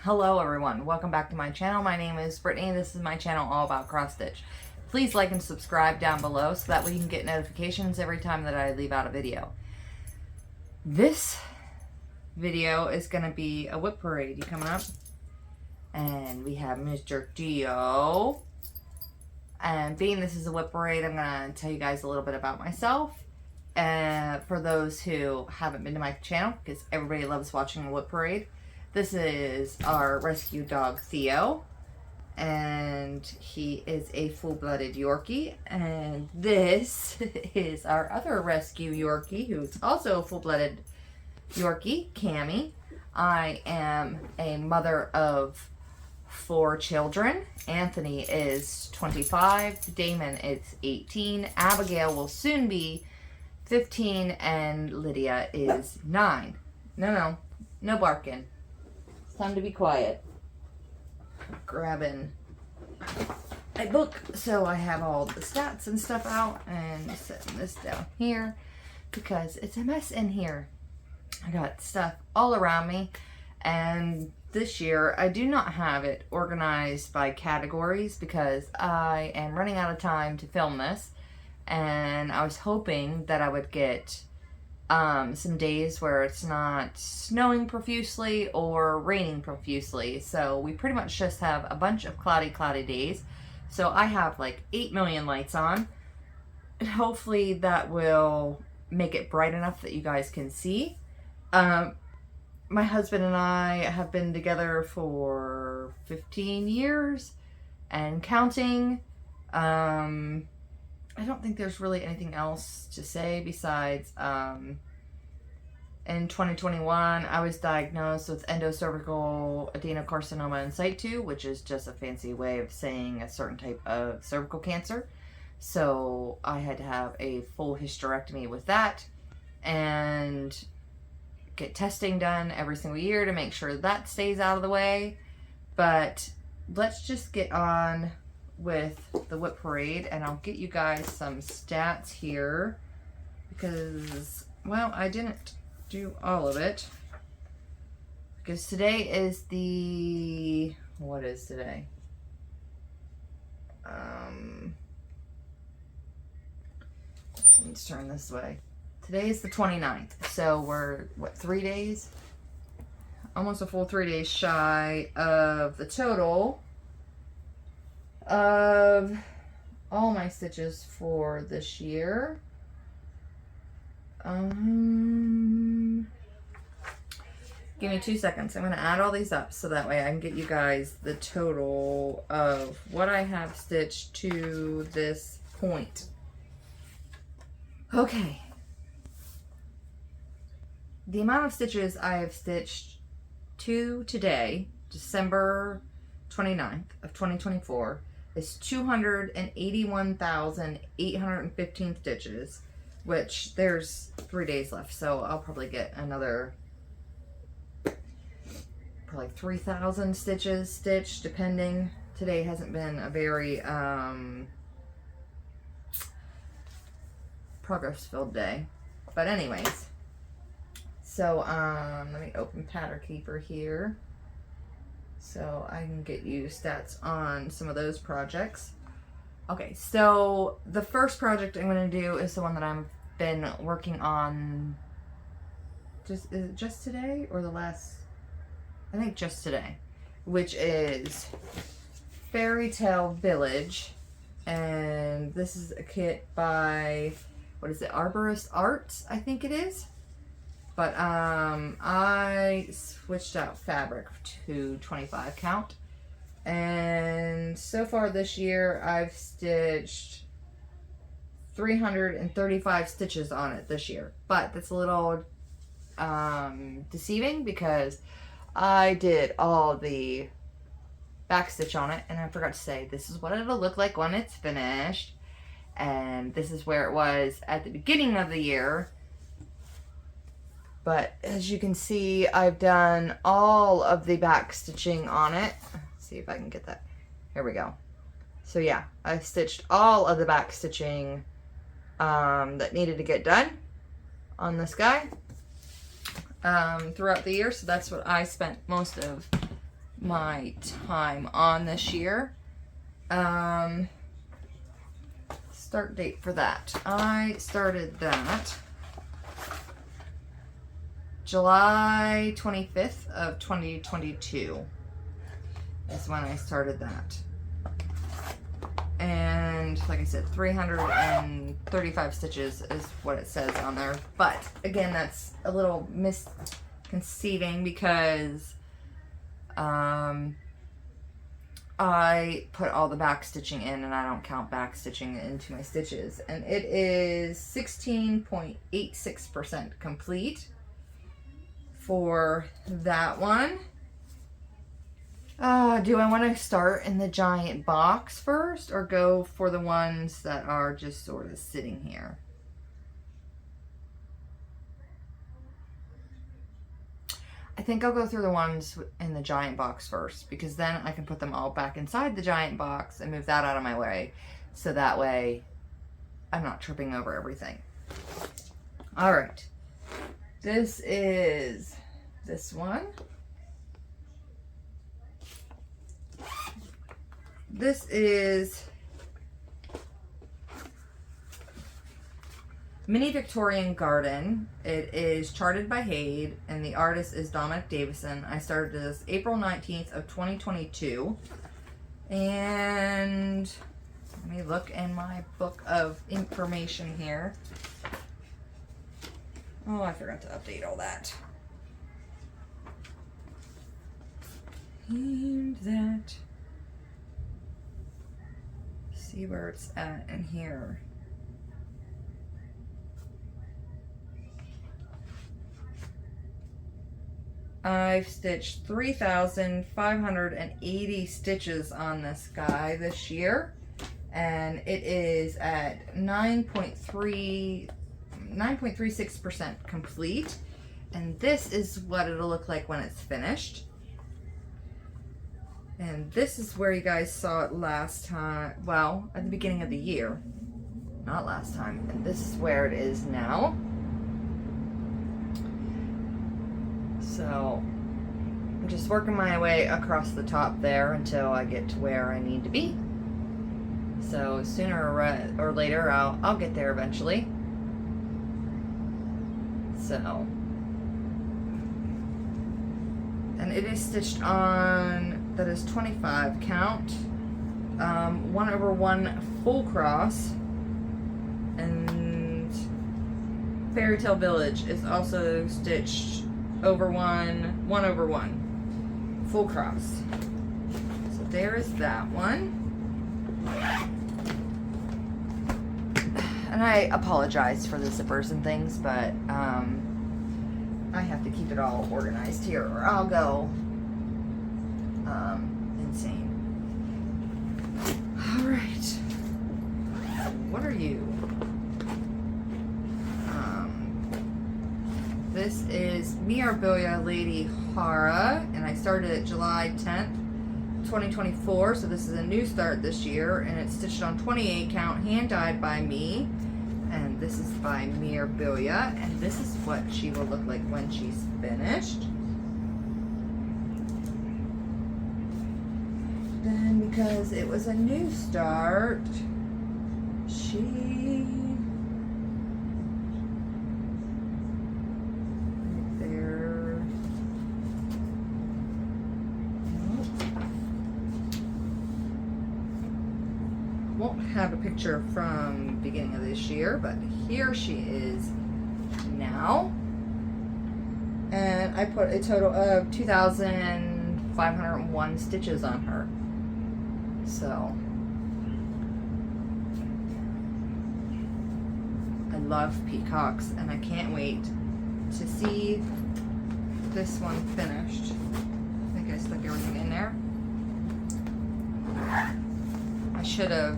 Hello everyone, welcome back to my channel. My name is Brittany. This is my channel all about cross stitch. Please like and subscribe down below so that way you can get notifications every time that I leave out a video. This video is going to be a WIP parade coming up. And we have Mr. Dio. And being this is a WIP parade, I'm going to tell you guys a little bit about myself. For those who haven't been to my channel, because everybody loves watching a WIP parade. This is our rescue dog, Theo, and he is a full-blooded Yorkie. And this is our other rescue Yorkie, who's also a full-blooded Yorkie, Cammy. I am a mother of 4 children. Anthony is 25, Damon is 18, Abigail will soon be 15, and Lydia is 9. No barking. Time to be quiet. Grabbing a book so I have all the stats and stuff out, and setting this down here because it's a mess in here. I got stuff all around me, and this year I do not have it organized by categories because I am running out of time to film this, and I was hoping that I would get some days where it's not snowing profusely or raining profusely. So we pretty much just have a bunch of cloudy days. So I have like 8 million lights on. And hopefully that will make it bright enough that you guys can see. My husband and I have been together for 15 years and counting. I don't think there's really anything else to say besides in 2021 I was diagnosed with endocervical adenocarcinoma in situ, which is just a fancy way of saying a certain type of cervical cancer. So I had to have a full hysterectomy with that and get testing done every single year to make sure that stays out of the way. But let's just get on with the WIP parade, and I'll get you guys some stats here because, well, I didn't do all of it because today is the, what is today? Let's turn this way. Today is the 29th, so we're, what, 3 days? Almost a full 3 days shy of the total of all my stitches for this year. Give me 2 seconds. I'm going to add all these up so that way I can get you guys the total of what I have stitched to this point. Okay. The amount of stitches I have stitched to today, December 29th of 2024, is 281,815 stitches, which there's 3 days left, so I'll probably get another probably 3,000 stitches stitched, depending. Today hasn't been a very progress-filled day, but anyways, so let me open Pattern Keeper here so I can get you stats on some of those projects. Okay, so the first project I'm going to do is the one that I've been working on. Is it just today or the last? I think just today, which is Fairy Tale Village, and this is a kit by, what is it, Arborist Arts, I think it is. But I switched out fabric to 25 count. And so far this year, I've stitched 335 stitches on it this year. But that's a little deceiving because I did all the back stitch on it. And I forgot to say, this is what it'll look like when it's finished. And this is where it was at the beginning of the year. But as you can see, I've done all of the back stitching on it. Let's see if I can get that. Here we go. So yeah, I've stitched all of the back stitching that needed to get done on this guy throughout the year. So that's what I spent most of my time on this year. Start date for that. I started that July 25th of 2022 is when I started that. And like I said, 335 stitches is what it says on there. But again, that's a little misconceiving because I put all the back stitching in and I don't count back stitching into my stitches. And it is 16.86% complete for that one. Do I want to start in the giant box first or go for the ones that are just sort of sitting here? I think I'll go through the ones in the giant box first, because then I can put them all back inside the giant box and move that out of my way. So that way I'm not tripping over everything. All right. This is this one. This is Mini Victorian Garden. It is charted by Haid, and the artist is Dominic Davison. I started this April 19th of 2022. And let me look in my book of information here. Oh, I forgot to update all that. And that. See where it's at in here. I've stitched 3,580 stitches on this guy this year, and it is at 9.36% complete, and this is what it'll look like when it's finished. And this is where you guys saw it last time, well, at the beginning of the year, not last time, and this is where it is now. So I'm just working my way across the top there until I get to where I need to be. So sooner or later I'll get there eventually. So, and it is stitched on, that is 25 count, 1/1 full cross, and Fairy Tale Village is also stitched over 1/1 full cross. So there is that one. And I apologize for the zippers and things, but I have to keep it all organized here or I'll go insane. All right. What are you? This is Mirabilia Lady Hara, and I started it July 10th, 2024, so this is a new start this year, and it's stitched on 28 count, hand dyed by me, and this is by Mirabilia, and this is what she will look like when she's finished. Then, because it was a new start, she won't have a picture from beginning of this year, but here she is now. And I put a total of 2,501 stitches on her. So I love peacocks, and I can't wait to see this one finished. I think I stuck everything in there. I should have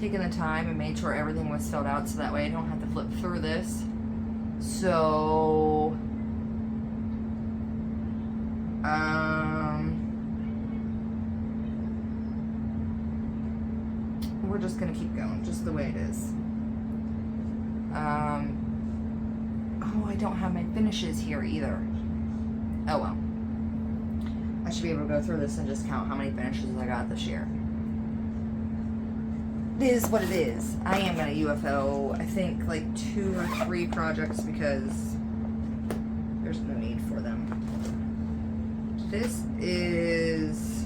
taken the time and made sure everything was filled out so that way I don't have to flip through this. So we're just gonna keep going just the way it is. Oh, I don't have my finishes here either. Oh well. I should be able to go through this and just count how many finishes I got this year. It is what it is. I am going to UFO, I think, like 2 or 3 projects because there's no need for them. This is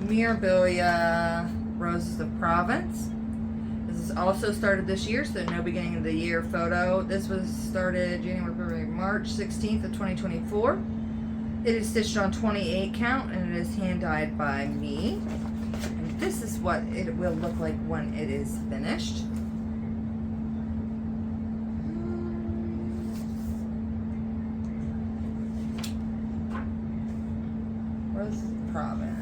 Mirabilia Roses of Provence. This is also started this year, so no beginning of the year photo. This was started January, February, March 16th of 2024. It is stitched on 28 count and it is hand dyed by me. And this is what it will look like when it is finished. Rose of Provence.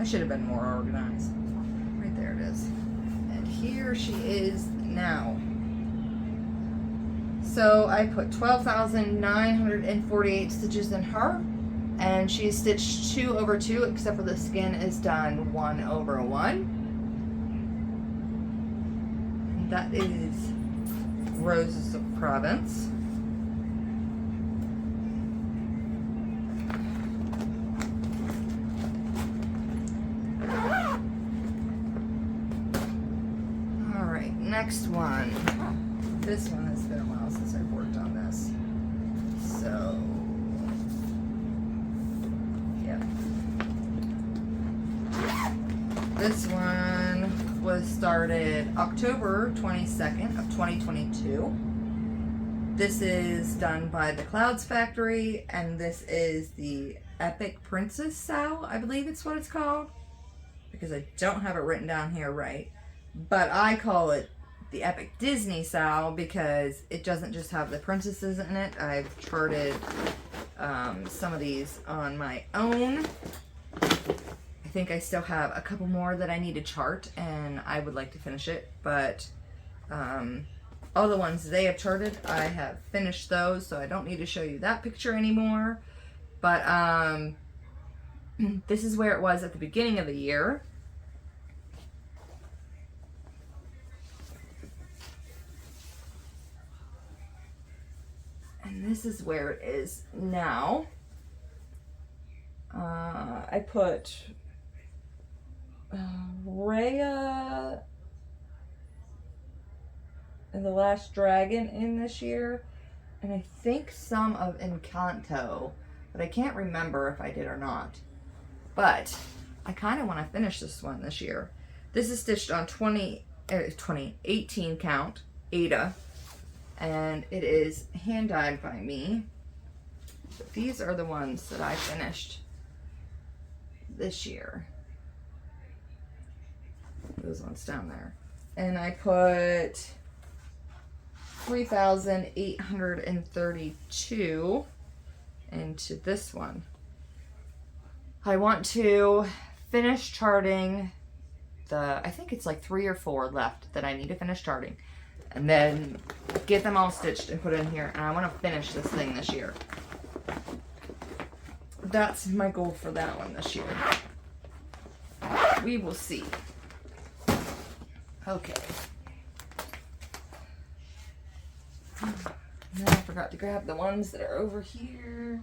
I should have been more organized. Right there it is. And here she is now. So I put 12,948 stitches in her. And she's stitched 2 over 2, except for the skin is done 1 over 1. And that is Roses of Provence. Next one. This one has been a while since I've worked on this. So, yeah. This one was started October 22nd of 2022. This is done by the Clouds Factory, and this is the Epic Princess Sow, I believe it's what it's called, because I don't have it written down here right. But I call it the Epic Disney Sow because it doesn't just have the princesses in it. I've charted some of these on my own. I think I still have a couple more that I need to chart, and I would like to finish it. But all the ones they have charted, I have finished those, so I don't need to show you that picture anymore. But this is where it was at the beginning of the year. And this is where it is now. I put Rhea and the Last Dragon in this year. And I think some of Encanto, but I can't remember if I did or not. But I kind of want to finish this one this year. This is stitched on 18 count, Ada. And it is hand dyed by me. But these are the ones that I finished this year. Those ones down there. And I put 3,832 into this one. I want to finish charting I think it's like 3 or 4 left that I need to finish charting. And then get them all stitched and put in here. And I want to finish this thing this year. That's my goal for that one this year. We will see. Okay. Now I forgot to grab the ones that are over here.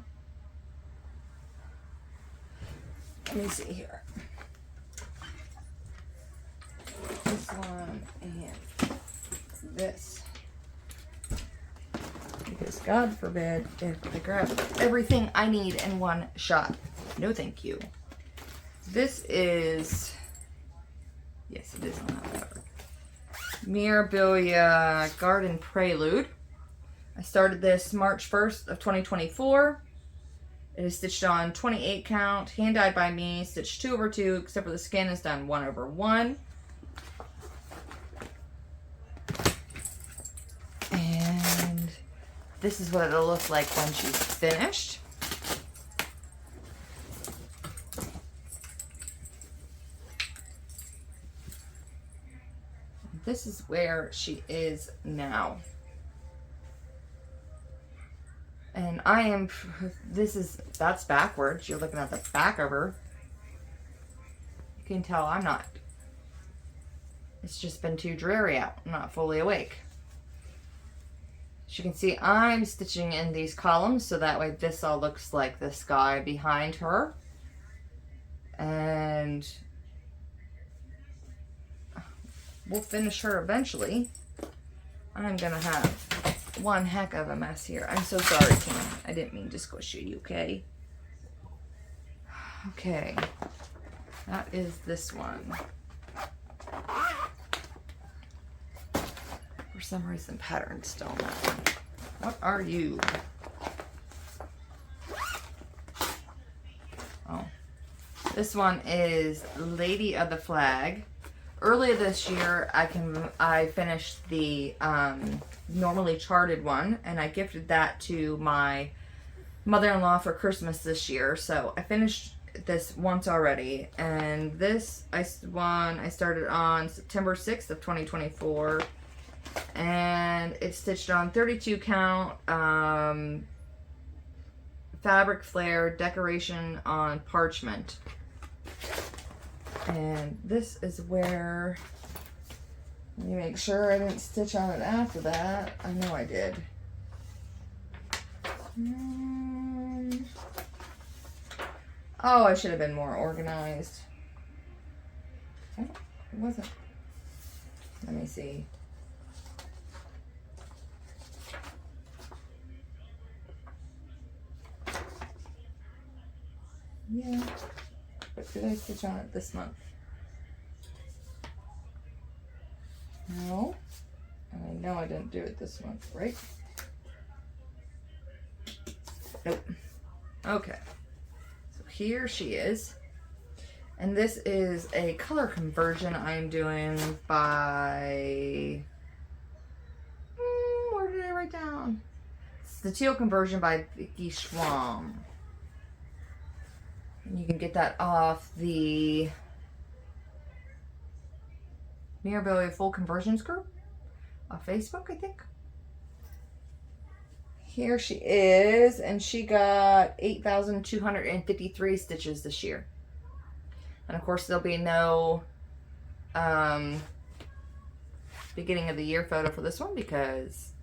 Let me see here. This one and this. Because God forbid if I grab everything I need in one shot. No thank you. This is, yes it is on that fabric, Mirabilia Garden Prelude. I started this March 1st of 2024. It is stitched on 28 count, hand dyed by me, stitched 2 over 2, except for the skin is done 1 over 1. And this is what it'll look like when she's finished. This is where she is now. And I am, that's backwards. You're looking at the back of her. You can tell I'm not It's just been too dreary out. I'm not fully awake. As you can see, I'm stitching in these columns so that way this all looks like the sky behind her. And we'll finish her eventually. I'm gonna have one heck of a mess here. I'm so sorry, Kim. I didn't mean to squish you, okay? Okay. That is this one. For some reason, pattern's still on that one. What are you? Oh. This one is Lady of the Flag. Earlier this year, I finished the normally charted one, and I gifted that to my mother-in-law for Christmas this year. So I finished this once already, and this I started on September 6th of 2024, and it's stitched on 32 count fabric flare decoration on parchment. And this is where, let me make sure I didn't stitch on it after that. I know I did. Oh, I should have been more organized. Oh, it wasn't. Let me see. Yeah. But did I stitch on it this month? No. And I know I didn't do it this month, right? Nope. Okay. So here she is. And this is a color conversion I'm doing by... where did I write down? It's the teal conversion by Vicky Schwam. And you can get that off the Mirabilia Full Conversions group on Facebook, I think. Here she is, and she got 8,253 stitches this year. And of course, there'll be no beginning of the year photo for this one because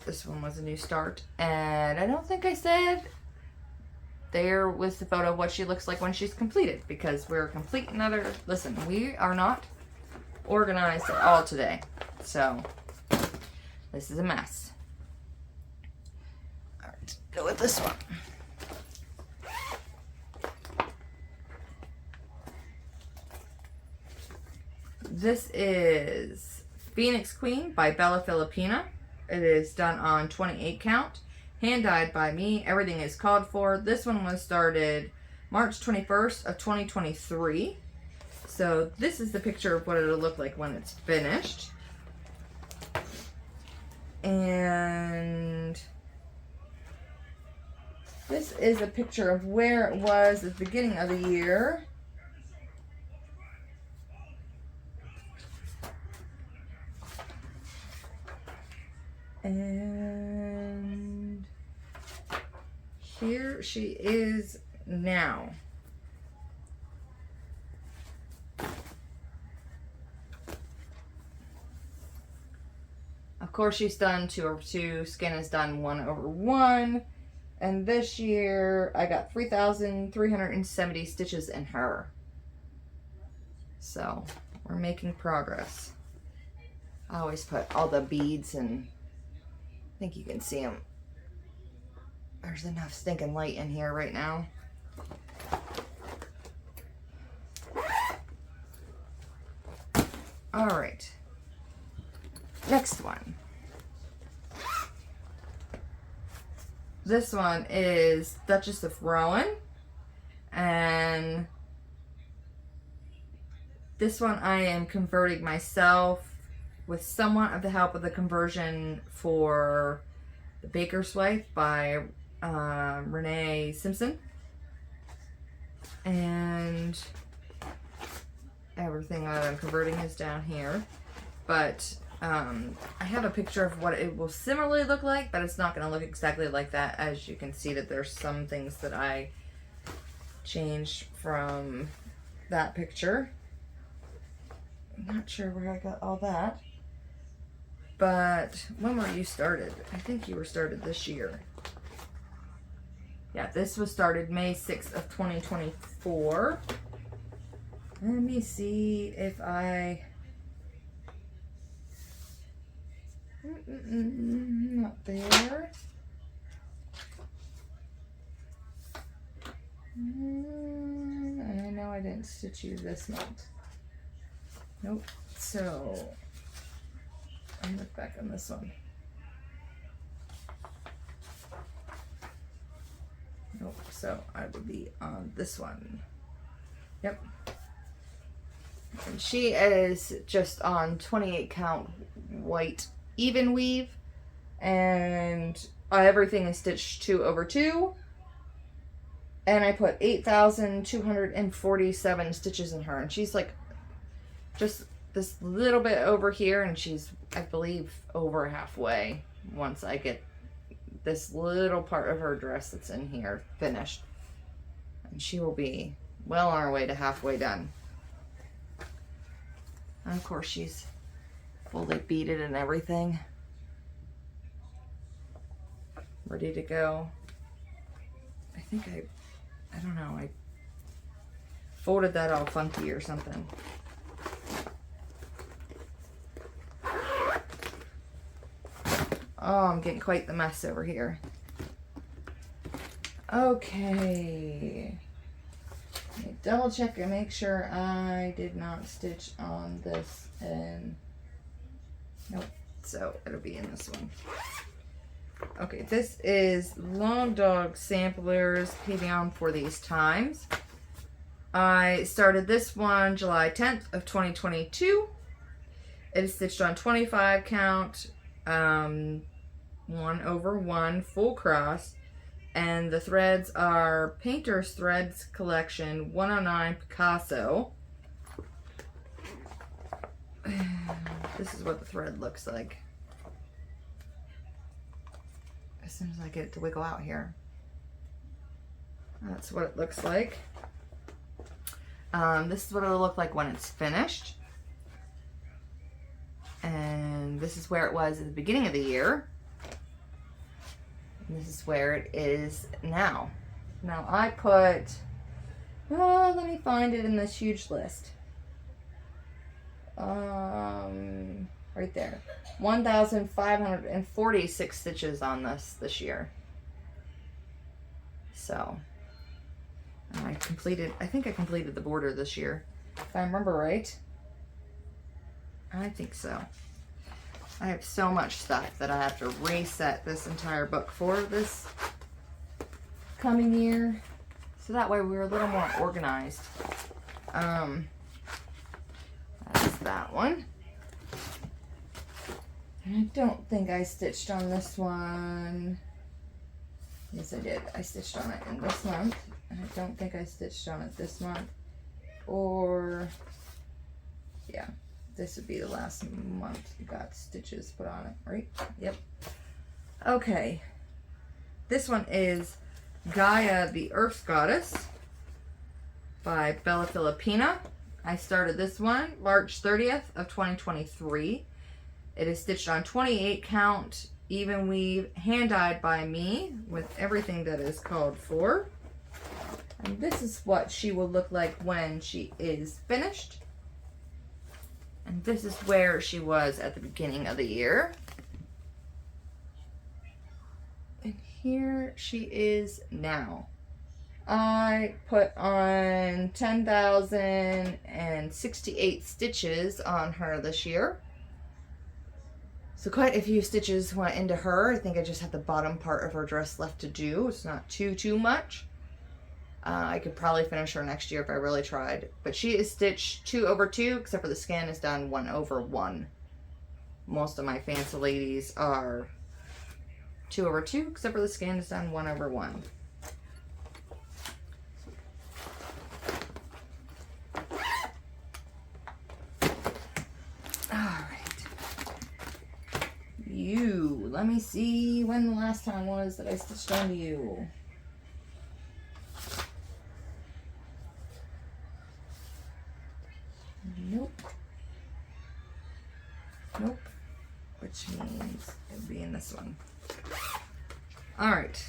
this one was a new start. And I don't think I said there was the photo of what she looks like when she's completed, because we're complete another, listen, we are not organized at all today. So this is a mess. All right, go with this one. This is Phoenix Queen by Bella Filipina. It is done on 28 count. Hand dyed by me. Everything is called for. This one was started March 21st of 2023. So this is the picture of what it'll look like when it's finished. And this is a picture of where it was at the beginning of the year. And here she is now. Of course, she's done 2/2. Skin is done 1/1. And this year, I got 3,370 stitches in her. So, we're making progress. I always put all the beads, and I think you can see them. There's enough stinking light in here right now. All right. Next one. This one is Duchess of Rowan. And this one I am converting myself with somewhat of the help of the conversion for The Baker's Wife by Renee Simpson. And everything that I'm converting is down here. But I have a picture of what it will similarly look like, but it's not going to look exactly like that. As you can see that there's some things that I changed from that picture. I'm not sure where I got all that. But when were you started? I think you were started this year. Yeah, this was started May 6th of 2024. Let me see if I... Not there. And I know I didn't stitch you this month. Nope. So, I'll look back on this one. Nope. So, I would be on this one. Yep. And she is just on 28 count white even weave. And everything is stitched 2/2. And I put 8,247 stitches in her. And she's like just this little bit over here. And she's, I believe, over halfway once I get this little part of her dress that's in here finished. And she will be well on her way to halfway done. And of course, she's fully beaded and everything. Ready to go. I think I don't know, I folded that all funky or something. Oh, I'm getting quite the mess over here. Okay. Let me double check and make sure I did not stitch on this. And nope. So it'll be in this one. Okay, this is Long Dog Samplers Pavion for These Times. I started this one July 10th of 2022. It is stitched on 25 count, 1/1 full cross, and the threads are Painter's Threads Collection 109 Picasso. This is what the thread looks like. As soon as I get it to wiggle out here. That's what it looks like. This is what it'll look like when it's finished. And this is where it was at the beginning of the year. And this is where it is now. Now I put, let me find it in this huge list. Right there. 1,546 stitches on this year. So, I think I completed the border this year. If I remember right. I think so. I have so much stuff that I have to reset this entire book for this coming year. So that way we're a little more organized. That's that one. And I don't think I stitched on this one. Yes, I did. I stitched on it in this month. And I don't think I stitched on it this month. Or, yeah, this would be the last month you got stitches put on it, right? Yep. Okay. This one is Gaia, the Earth Goddess by Bella Filipina. I started this one March 30th of 2023. It is stitched on 28 count, even weave, hand dyed by me with everything that is called for. And this is what she will look like when she is finished. And this is where she was at the beginning of the year. And here she is now. I put on 10,068 stitches on her this year. So quite a few stitches went into her. I think I just have the bottom part of her dress left to do. It's not too much. I could probably finish her next year if I really tried. But she is stitched 2/2, except for the skin is done 1/1. Most of my fancy ladies are 2/2, except for the skin is done 1/1. You, let me see when the last time was that I stitched onto you. Nope. Nope. Which means it would be in this one. Alright.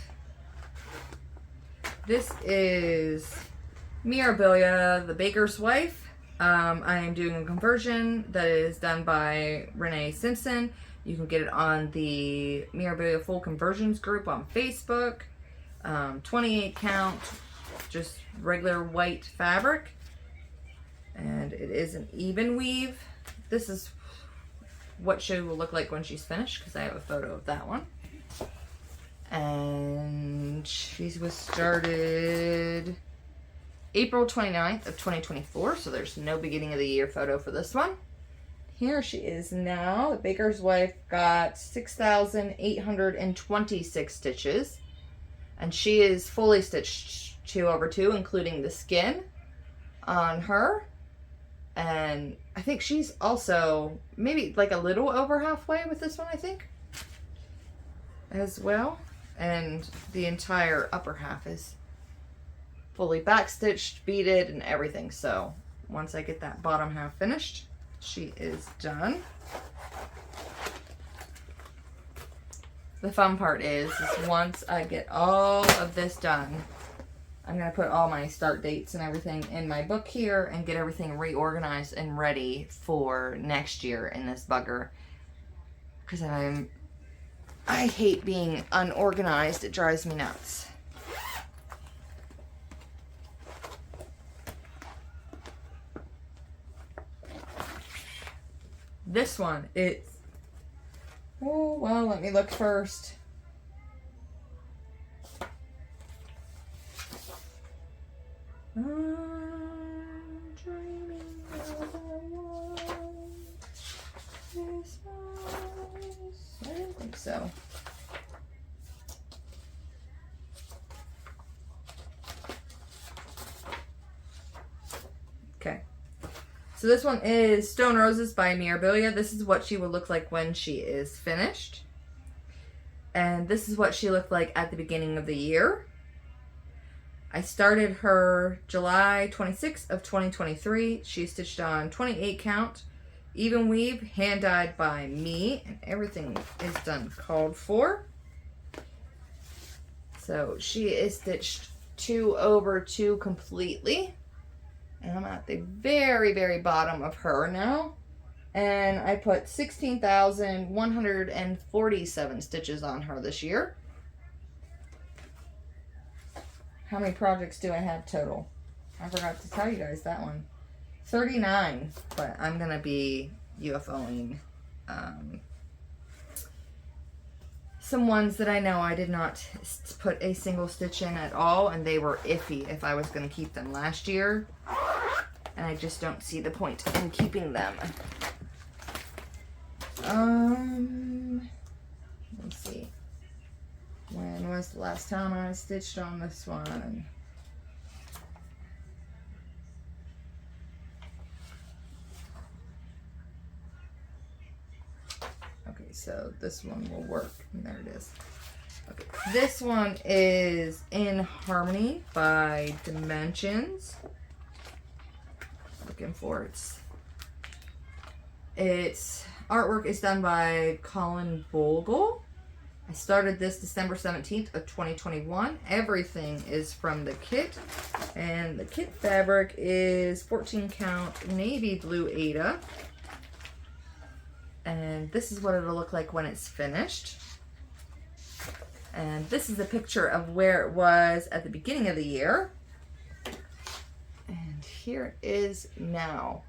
This is Mirabilia, the Baker's Wife. I am doing a conversion that is done by Renee Simpson. You can get it on the Mirabilia Full Conversions group on Facebook. 28 count, just regular white fabric. And it is an even weave. This is what she will look like when she's finished, because I have a photo of that one. And she was started April 29th of 2024, so there's no beginning of the year photo for this one. Here she is now. The Baker's Wife got 6,826 stitches, and she is fully stitched 2/2, including the skin on her. And I think she's also maybe like a little over halfway with this one, I think, as well. And the entire upper half is fully backstitched, beaded, and everything. So once I get that bottom half finished, she is done. The fun part is once I get all of this done, I'm going to put all my start dates and everything in my book here and get everything reorganized and ready for next year in this bugger. Because I hate being unorganized. It drives me nuts. This one, it's... Oh, well, let me look first. I'm dreaming of a world. I don't think so. Okay. So this one is Stone Roses by Mirabilia. This is what she will look like when she is finished. And this is what she looked like at the beginning of the year. I started her July 26th of 2023. She stitched on 28 count, even weave, hand dyed by me, and everything is done called for. So she is stitched 2/2 completely. And I'm at the very, very bottom of her now. And I put 16,147 stitches on her this year. How many projects do I have total? I forgot to tell you guys that one. 39, but I'm going to be UFOing some ones that I know I did not put a single stitch in at all, and they were iffy if I was going to keep them last year. And I just don't see the point in keeping them. Let's see. When was the last time I stitched on this one? Okay, so this one will work. And there it is. Okay, this one is In Harmony by Dimensions. Looking for its artwork is done by Colin Bogle. I started this December 17th of 2021. Everything is from the kit. And the kit fabric is 14 count navy blue Aida. And this is what it'll look like when it's finished. And this is a picture of where it was at the beginning of the year. And here it is now.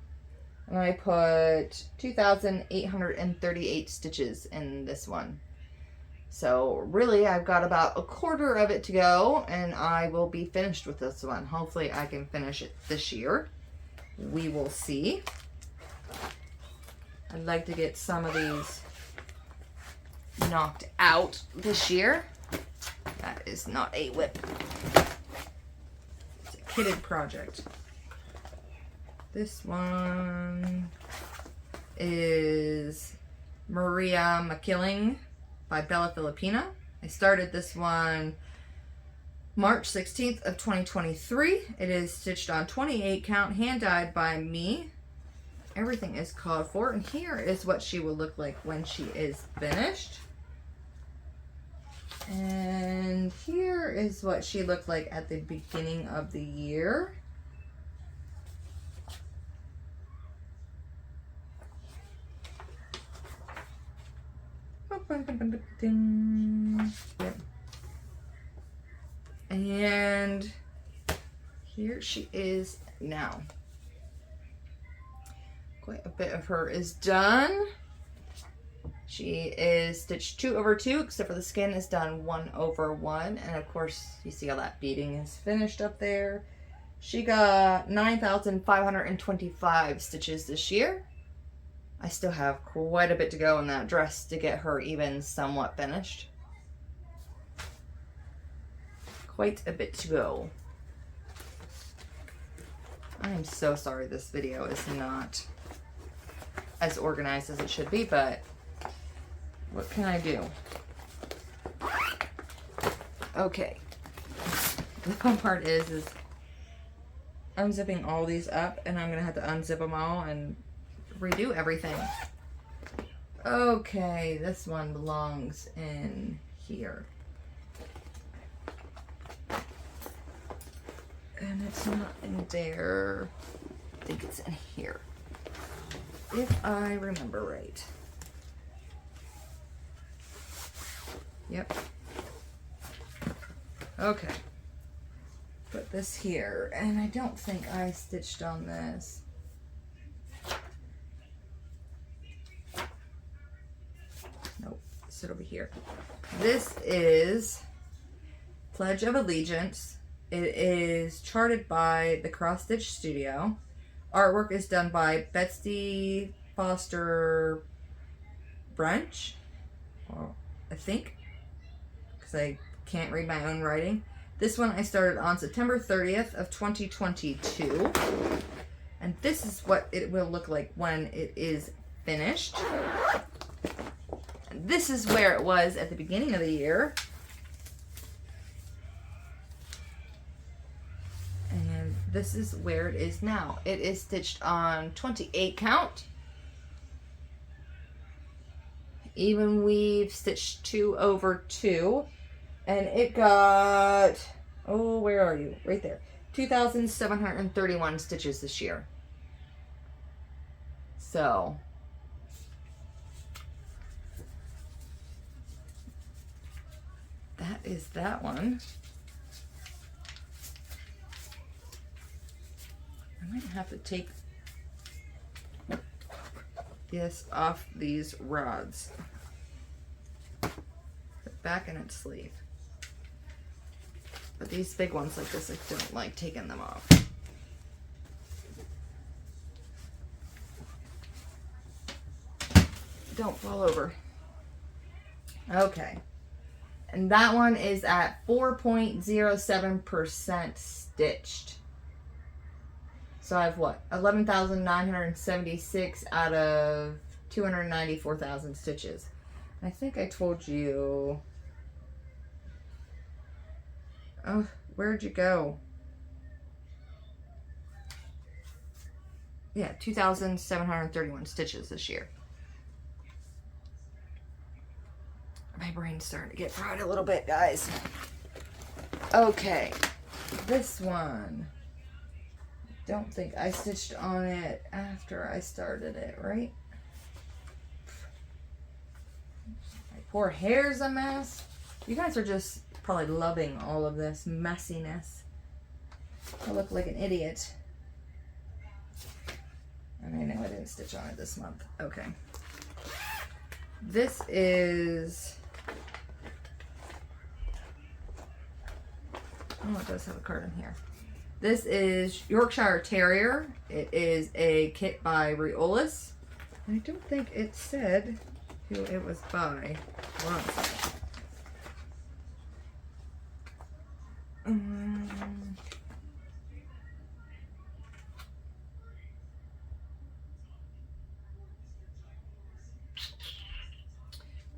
And I put 2,838 stitches in this one. So really, I've got about a quarter of it to go, and I will be finished with this one. Hopefully, I can finish it this year. We will see. I'd like to get some of these knocked out this year. That is not a WIP. It's a kitted project. This one is Maria McKilling by Bella Filipina. I started this one March 16th of 2023. It is stitched on 28 count, hand dyed by me. everything is called for. And here is what she will look like when she is finished. And here is what she looked like at the beginning of the year. Yep. And here she is now. Quite a bit of her is done. She is stitched 2/2, except for the skin is done 1/1. And of course, you see how that beading is finished up there. She got 9,525 stitches this year. I still have quite a bit to go in that dress to get her even somewhat finished. Quite a bit to go. I am so sorry this video is not as organized as it should be, but what can I do? Okay. The fun part is unzipping all these up, and I'm gonna have to unzip them all and redo everything. Okay, this one belongs in here. And it's not in there. I think it's in here, if I remember right. Yep. Okay. Put this here, and I don't think I stitched on this. Nope, sit over here. This is Pledge of Allegiance. It is charted by the Cross Stitch Studio. Artwork is done by Betsy Foster Brunch, I think, because I can't read my own writing. This one I started on September 30th of 2022. And this is what it will look like when it is finished. And this is where it was at the beginning of the year. And this is where it is now. It is stitched on 28 count. Even weave stitched 2/2. And it got, oh, where are you? Right there. 2,731 stitches this year. So, that is that one. I might have to take this off these rods. Put back in its sleeve. But these big ones like this, I don't like taking them off. Don't fall over. Okay. And that one is at 4.07% stitched. So I have what? 11,976 out of 294,000 stitches. I think I told you. Oh, where'd you go? Yeah, 2,731 stitches this year. My brain's starting to get fried a little bit, guys. Okay, this one. Don't think I stitched on it after I started it, right? My poor hair's a mess. You guys are just probably loving all of this messiness. I look like an idiot. And I know I didn't stitch on it this month. Okay. This is... oh, it does have a card in here. This is Yorkshire Terrier. It is a kit by Riolis. I don't think it said who it was by. Hold on a second.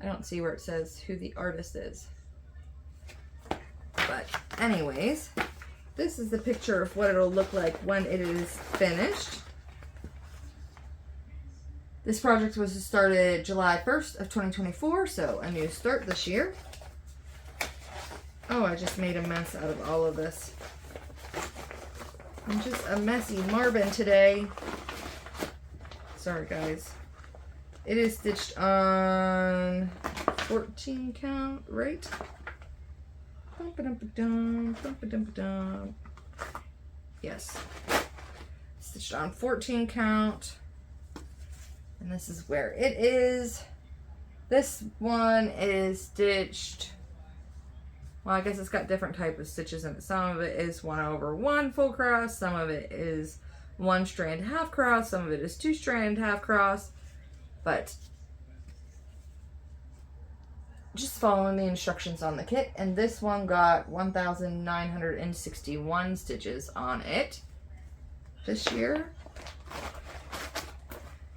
I don't see where it says who the artist is. But anyways, this is the picture of what it'll look like when it is finished. This project was started July 1st of 2024, so a new start this year. Oh, I just made a mess out of all of this. I'm just a messy Marbin today. Sorry, guys. It is stitched on 14 count, right? Yes. Stitched on 14 count. And this is where it is. This one is stitched, well, I guess it's got different type of stitches in it. Some of it is 1/1 full cross, some of it is 1 strand half cross, some of it is 2 strand half cross, but just following the instructions on the kit. And this one got 1,961 stitches on it this year.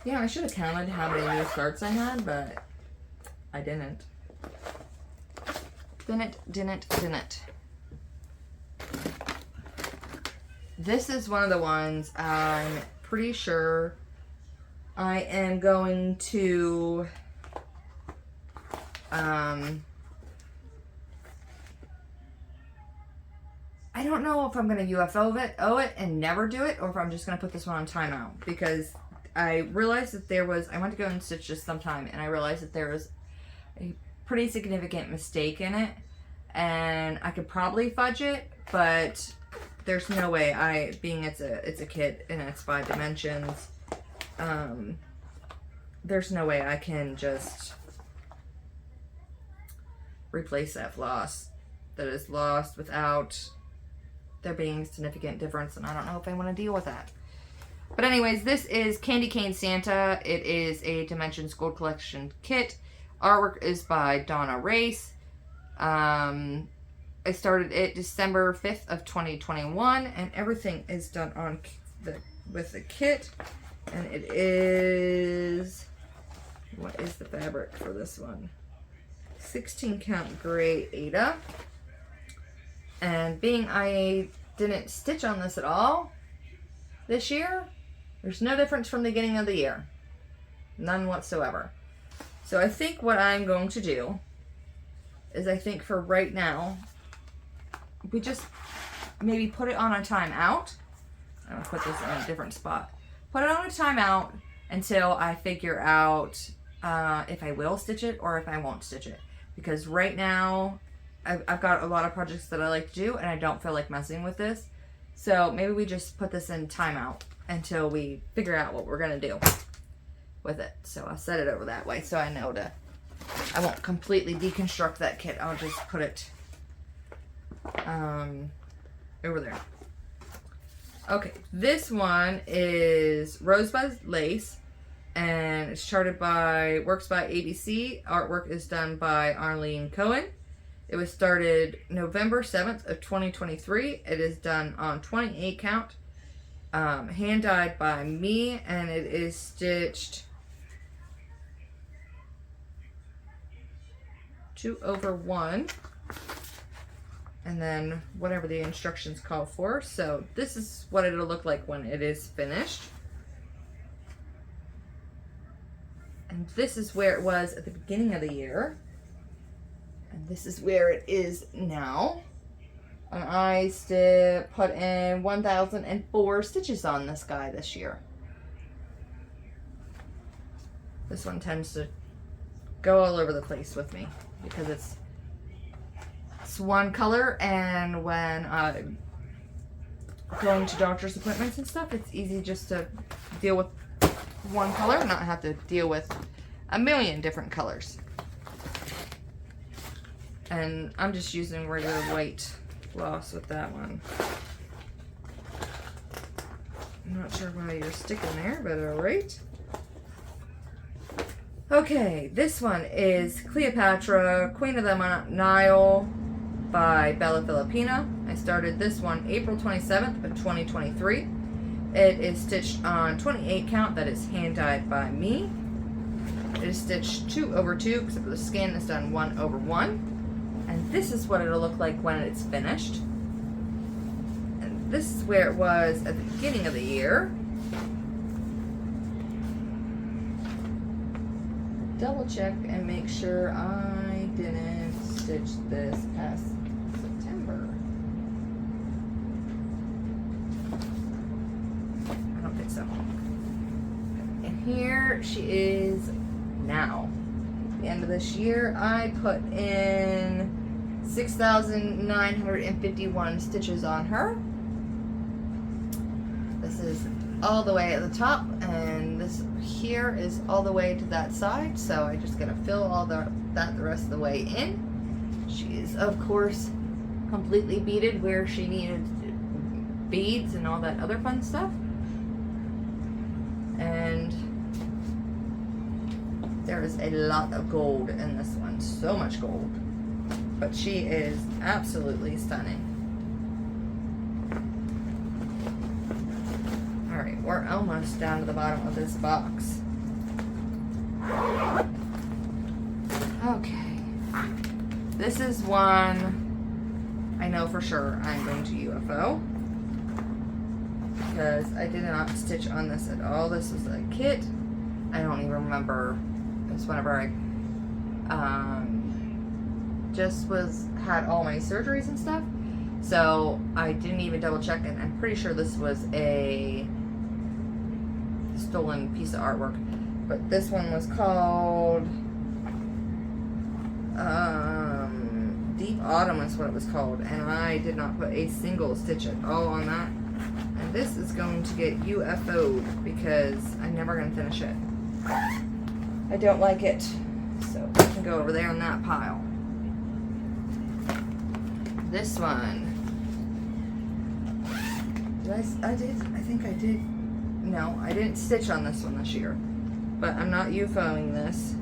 Yeah, I should have counted how many new starts I had, but I didn't. Didn't. This is one of the ones I'm pretty sure I am going to I don't know if I'm going to UFO it and never do it, or if I'm just going to put this one on timeout, because I realized that I went to go and stitch this sometime, and I realized that there was a pretty significant mistake in it, and I could probably fudge it, but there's no way being it's a kit and it's by dimensions, there's no way I can just replace that floss that is lost without there being a significant difference, and I don't know if I want to deal with that. But anyways, this is Candy Cane Santa. It is a Dimensions Gold Collection kit. Artwork is by Donna Race. I started it December 5th of 2021, and everything is done on with the kit. And it is, what is the fabric for this one? 16 count gray Aida. And being I didn't stitch on this at all this year, there's no difference from the beginning of the year. None whatsoever. So I think what I'm going to do is, I think for right now, we just maybe put it on a timeout. I'm going to put this in a different spot. Put it on a timeout until I figure out if I will stitch it or if I won't stitch it. Because right now, I've got a lot of projects that I like to do, and I don't feel like messing with this. So maybe we just put this in timeout until we figure out what we're going to do with it. So I'll set it over that way so I know I won't completely deconstruct that kit. I'll just put it over there. Okay, this one is Rosebud Lace, and it's charted by, works by ABC. Artwork is done by Arlene Cohen. It was started November 7th of 2023. It is done on 28 count. Hand dyed by me, and it is stitched 2/1, and then whatever the instructions call for. So this is what it'll look like when it is finished. And this is where it was at the beginning of the year, and this is where it is now. And I still put in 1,004 stitches on this guy this year. This one tends to go all over the place with me because it's one color, and when I'm going to doctor's appointments and stuff, it's easy just to deal with one color and not have to deal with a million different colors. And I'm just using regular white floss with that one. I'm not sure why you're sticking there, but alright. Okay, this one is Cleopatra, Queen of the Nile by Bella Filipina. I started this one April 27th of 2023. It is stitched on 28 count. That is hand dyed by me. It is stitched 2/2, except for the skin is done 1/1. And this is what it'll look like when it's finished. And this is where it was at the beginning of the year. double check and make sure I didn't stitch this past September. I don't think so. And here she is now. At the end of this year, I put in 6,951 stitches on her. This is all the way at the top, and this here is all the way to that side, so I just gotta fill all that the rest of the way in. She is, of course, completely beaded where she needed beads and all that other fun stuff. And there is a lot of gold in this one, so much gold. But she is absolutely stunning. Alright, we're almost down to the bottom of this box. Okay. This is one I know for sure I'm going to UFO. Because I did not stitch on this at all. This was a kit. I don't even remember. It was whenever I just had all my surgeries and stuff. So I didn't even double check, and I'm pretty sure this was a stolen piece of artwork. But this one was called Deep Autumn is what it was called, and I did not put a single stitch at all on that. And this is going to get UFO'd because I'm never going to finish it. I don't like it, so I can go over there in that pile. This one, I think I did. No, I didn't stitch on this one this year, but I'm not UFOing this.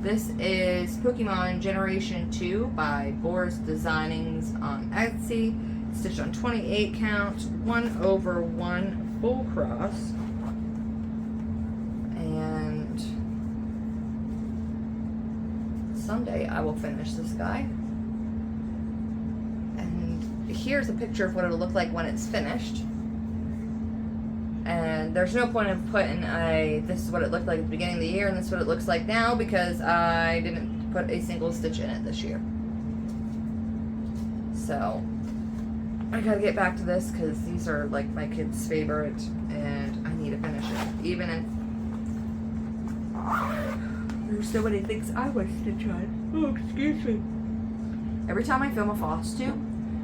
This is Pokemon Generation 2 by Boris Designings on Etsy. Stitched on 28 count, 1/1 full cross. And someday I will finish this guy. And here's a picture of what it'll look like when it's finished. And there's no point in putting this is what it looked like at the beginning of the year and this is what it looks like now, because I didn't put a single stitch in it this year. So I gotta get back to this because these are like my kids' favorite and I need to finish it. Even if there's so many things I would stitch on. Oh, excuse me. Every time I film a Flosstube,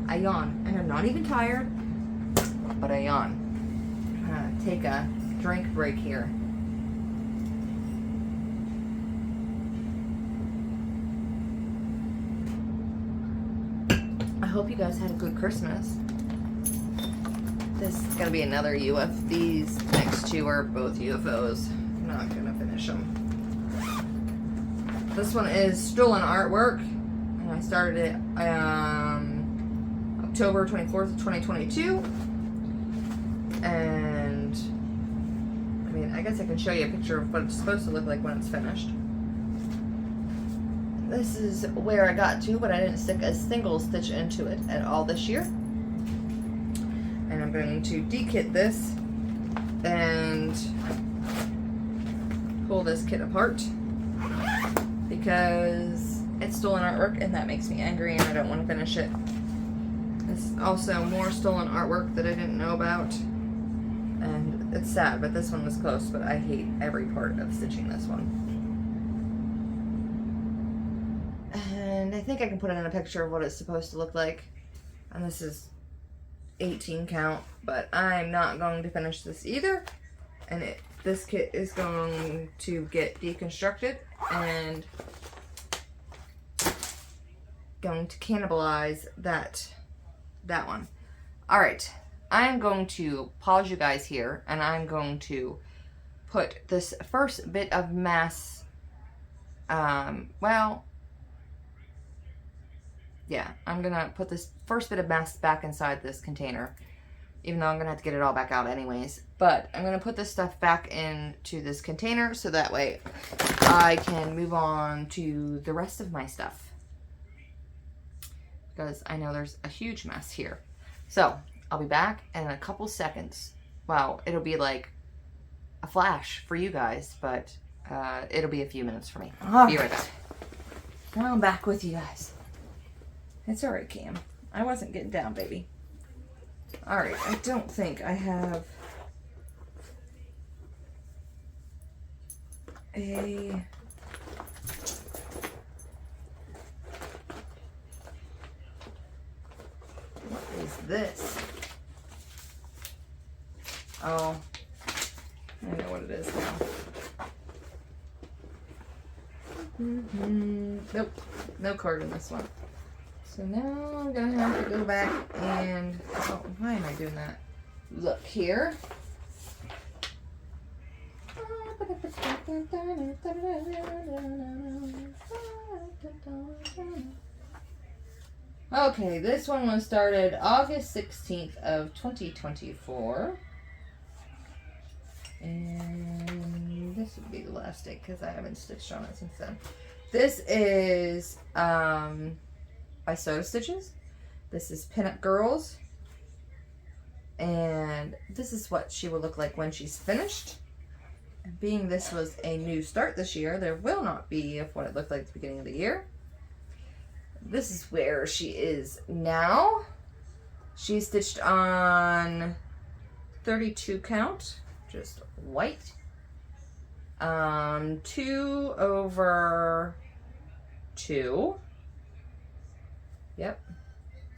I yawn. And I'm not even tired, but I yawn. I'm gonna take a drink break here. I hope you guys had a good Christmas. This is gonna be another UFO. These next two are both UFOs. I'm not gonna finish them. This one is stolen artwork, and I started it October 24th of 2022. And I mean, I guess I can show you a picture of what it's supposed to look like when it's finished. This is where I got to, but I didn't stick a single stitch into it at all this year. And I'm going to dekit this and pull this kit apart because it's stolen artwork and that makes me angry and I don't want to finish it. This is also more stolen artwork that I didn't know about. And it's sad, but this one was close, but I hate every part of stitching this one. And I think I can put it in a picture of what it's supposed to look like. And this is 18 count, but I'm not going to finish this either. And this kit is going to get deconstructed and going to cannibalize that one. All right, I'm going to pause you guys here, and I'm going to put this first bit of mass. I'm gonna put this first bit of mass back inside this container, even though I'm gonna have to get it all back out anyways. But I'm gonna put this stuff back into this container so that way I can move on to the rest of my stuff, because I know there's a huge mess here. So I'll be back in a couple seconds. Wow, it'll be like a flash for you guys, but It'll be a few minutes for me. All Be right back. Now I'm back with you guys. It's alright, Cam. I wasn't getting down, baby. Alright, I don't think I have a... What is this? Oh, I know what it is now. Nope, no card in this one. So now I'm gonna have to go back and, oh, why am I doing that? Look here. Okay, this one was started August 16th of 2024. And this would be the last date because I haven't stitched on it since then. This is by Soda Stitches. This is Pinup Girls. And this is what she will look like when she's finished. And being this was a new start this year, there will not be of what it looked like at the beginning of the year. This is where she is now. She's stitched on 32 count, just white. 2 over 2. Yep.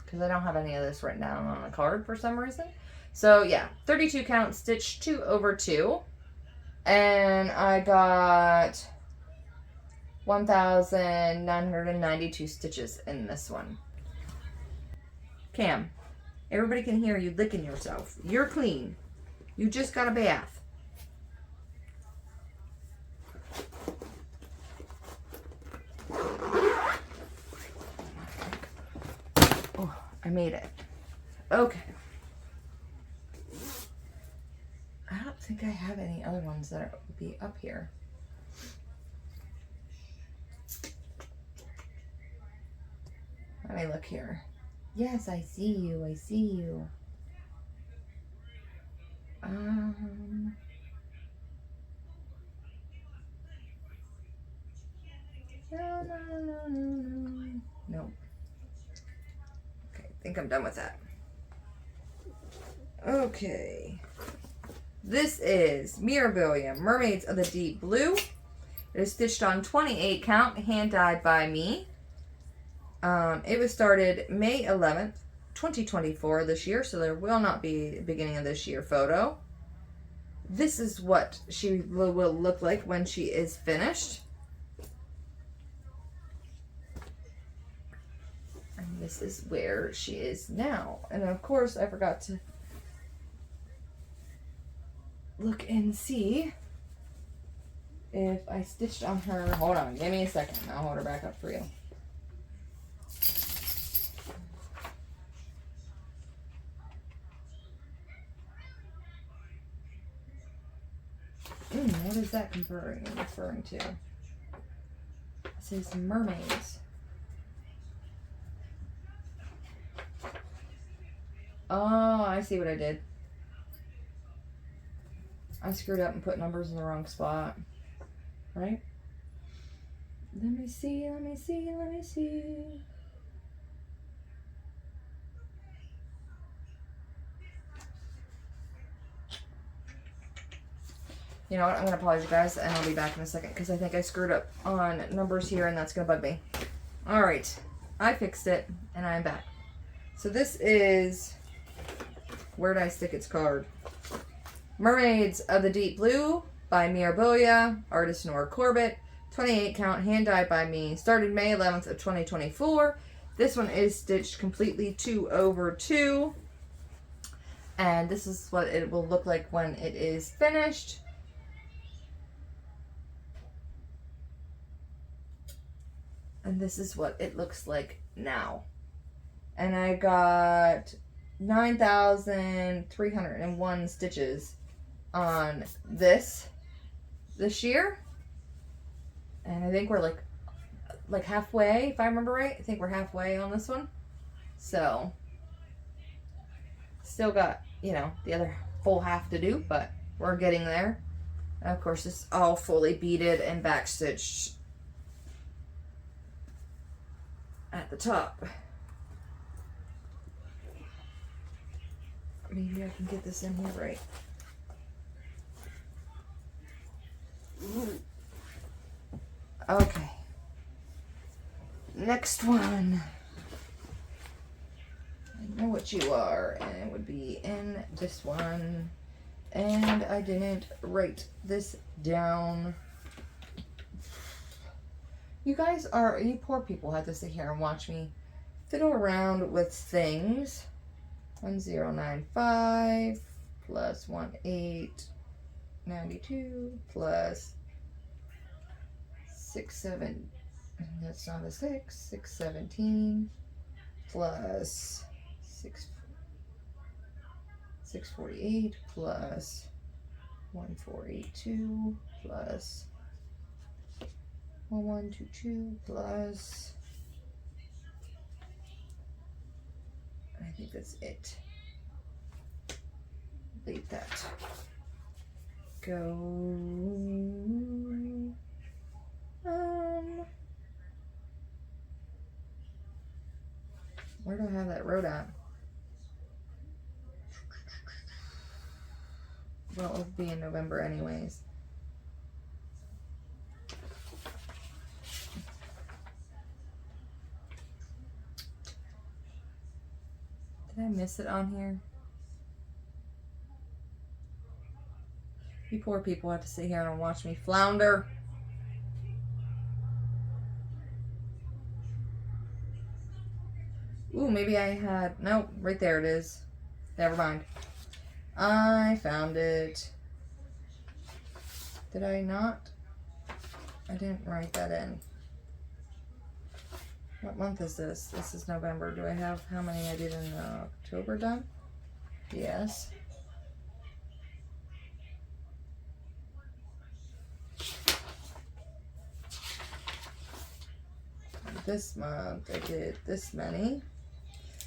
Because I don't have any of this written down on the card for some reason. So yeah, 32 count, stitch 2 over 2. And I got 1,992 stitches in this one. Cam, everybody can hear you licking yourself. You're clean. You just got a bath. Oh, I made it. Okay. I don't think I have any other ones that would be up here. Let me look here. Yes, I see you. I see you. No. Okay, I think I'm done with that. Okay. This is Mirabilia, Mermaids of the Deep Blue. It is stitched on 28 count, hand dyed by me. It was started May 11th, 2024 this year, so there will not be a beginning of this year photo. This is what she will look like when she is finished. And this is where she is now. And of course, I forgot to look and see if I stitched on her. Hold on, give me a second. I'll hold her back up for you. What is that referring to? It says mermaids. Oh, I see what I did. I screwed up and put numbers in the wrong spot. Right? Let me see, let me see, let me see. You know what? I'm going to pause you guys and I'll be back in a second because I think I screwed up on numbers here and that's going to bug me. Alright. I fixed it and I'm back. So this is... Where did I stick its card? Mermaids of the Deep Blue by Mirabilia, artist Nora Corbett. 28 count, hand dyed by me. Started May 11th of 2024. This one is stitched completely 2 over 2. And this is what it will look like when it is finished. And this is what it looks like now. And I got 9,301 stitches on this year. And I think we're like halfway, if I remember right. I think we're halfway on this one. So, still got, you know, the other full half to do, but we're getting there. And of course, it's all fully beaded and backstitched at the top. Maybe I can get this in here right. Okay. Next one. I know what you are, and it would be in this one. And I didn't write this down. You guys are, you poor people have to sit here and watch me fiddle around with things. 1095 plus 1892 plus 67. That's not a 6. 617 plus 648 plus 1482 plus 1122 plus, I think that's it. Delete that. Go. Where do I have that wrote at? Well, it'll be in November anyways. Did I miss it on here? You poor people have to sit here and watch me flounder. Ooh, maybe I had, nope, right there it is. Never mind. I found it. Did I not? I didn't write that in. What month is this? This is November. Do I have how many I did in October done? Yes. This month I did this many.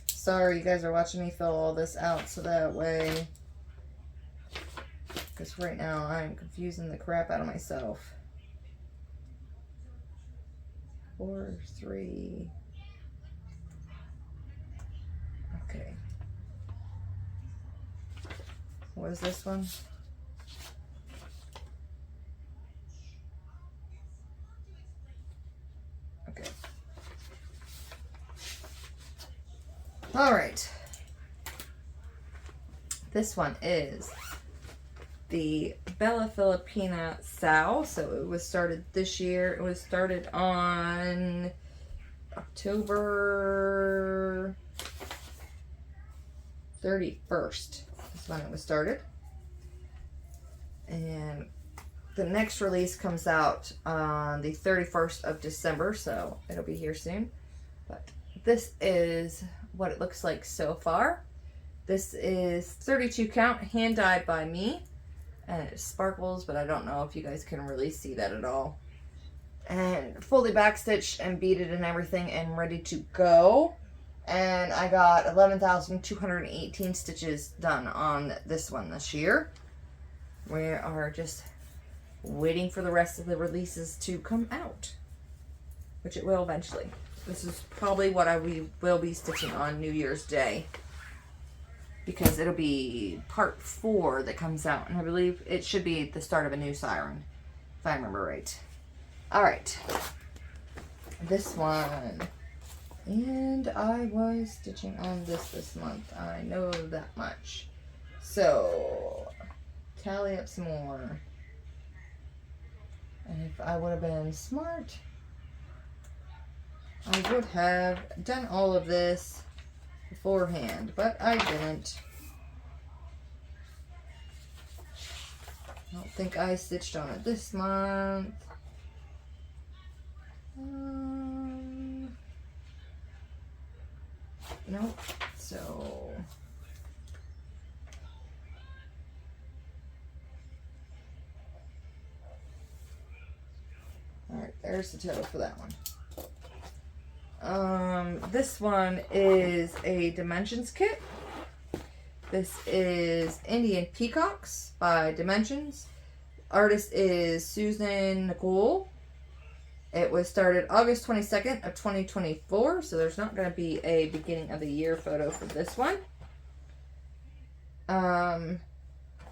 Sorry, you guys are watching me fill all this out so that way, because right now I'm confusing the crap out of myself. 4, 3. Okay. What is this one? Okay. All right. This one is the Bella Filipina Sow. So it was started this year. It was started on October 31st. That's when it was started. And the next release comes out on the 31st of December. So it'll be here soon. But this is what it looks like so far. This is 32 count, hand dyed by me. And it sparkles, but I don't know if you guys can really see that at all. And fully backstitched and beaded and everything and ready to go. And I got 11,218 stitches done on this one this year. We are just waiting for the rest of the releases to come out, which it will eventually. This is probably what we will be stitching on New Year's Day, because it'll be part 4 that comes out, and I believe it should be the start of a new siren, if I remember right. All right, this one, and I was stitching on this month. I know that much. So tally up some more, and if I would have been smart, I would have done all of this beforehand, but I didn't. I don't think I stitched on it this month. Nope. So alright, there's the total for that one. This one is a Dimensions kit. This is Indian Peacocks by Dimensions. Artist is Susan Nicole. It was started August 22nd of 2024, so there's not going to be a beginning of the year photo for this one.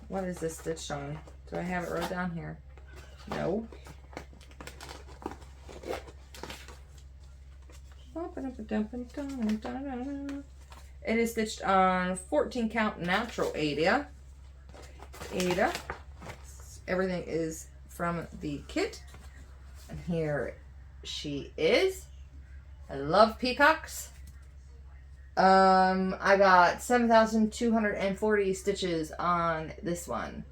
What is this stitched on? Do I have it wrote down here? No. It is stitched on 14 count natural Ada. Everything is from the kit. And here she is. I love peacocks. I got 7,240 stitches on this one.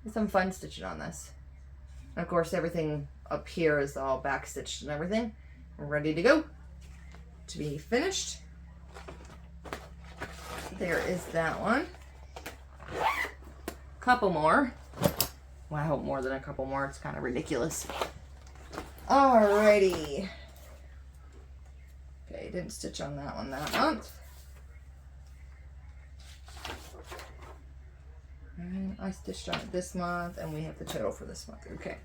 There's some fun stitching on this. And of course, everything up here is all back stitched and everything. We're ready to go to be finished. There is that one. Couple more. Well, I hope more than a couple more. It's kind of ridiculous. Alrighty. Okay, didn't stitch on that one that month. And I stitched on it this month, and we have the total for this month. Okay.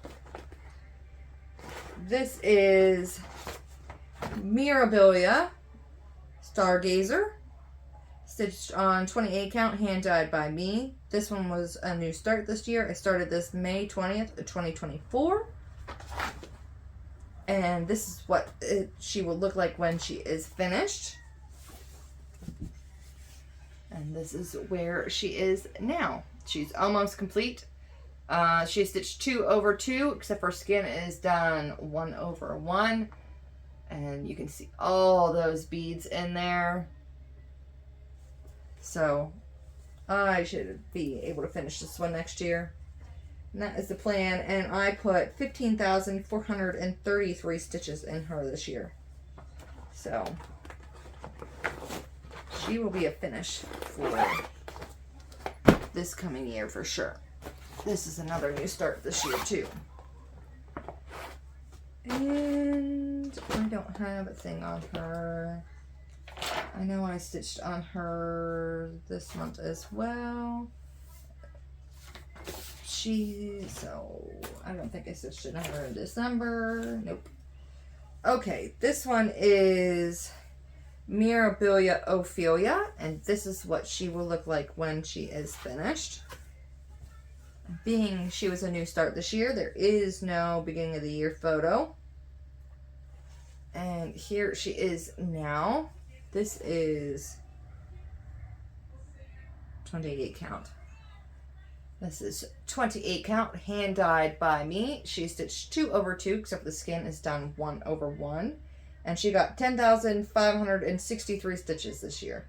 This is Mirabilia Stargazer. Stitched on 28 count, hand dyed by me. This one was a new start this year. I started this May 20th of 2024. And this is what she will look like when she is finished. And this is where she is now. She's almost complete. She stitched 2 over 2, except for skin is done 1 over 1. And you can see all those beads in there. So I should be able to finish this one next year. And that is the plan. And I put 15,433 stitches in her this year. So she will be a finish for this coming year for sure. This is another new start this year too. And I don't have a thing on her. I know I stitched on her this month as well. So I don't think I stitched it on her in December. Nope. Okay, this one is Mirabilia Ophelia, and this is what she will look like when she is finished. Being she was a new start this year, there is no beginning of the year photo. And here she is now. This is 28 count. This is 28 count, hand dyed by me. She stitched 2 over 2, except the skin is done 1 over 1. And she got 10,563 stitches this year.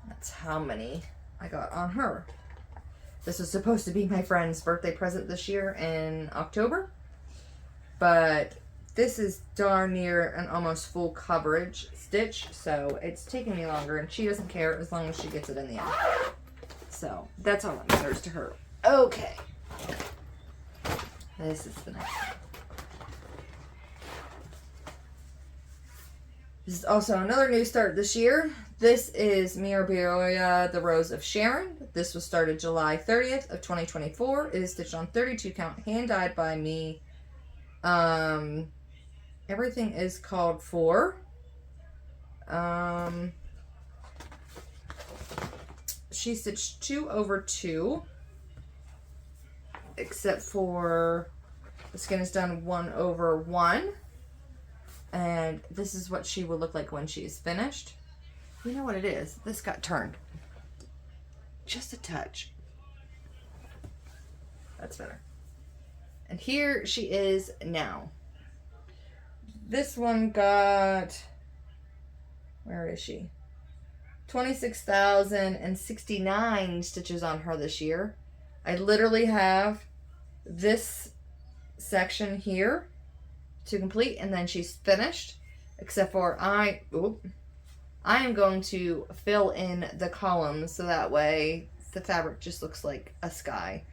That's how many I got on her. This was supposed to be my friend's birthday present this year in October. But this is darn near an almost full coverage stitch, so it's taking me longer, and she doesn't care as long as she gets it in the end. So that's all that matters to her. Okay. This is the next one. This is also another new start this year. This is Mirabilia, the Rose of Sharon. This was started July 30th of 2024. It is stitched on 32 count, hand dyed by me. Everything is called for. She stitched 2 over 2, except for the skin is done 1 over 1. And this is what she will look like when she is finished. You know what it is? This got turned. Just a touch. That's better. And here she is now. This one got, where is she? 26,069 stitches on her this year. I literally have this section here to complete, and then she's finished, except for I am going to fill in the columns so that way the fabric just looks like a sky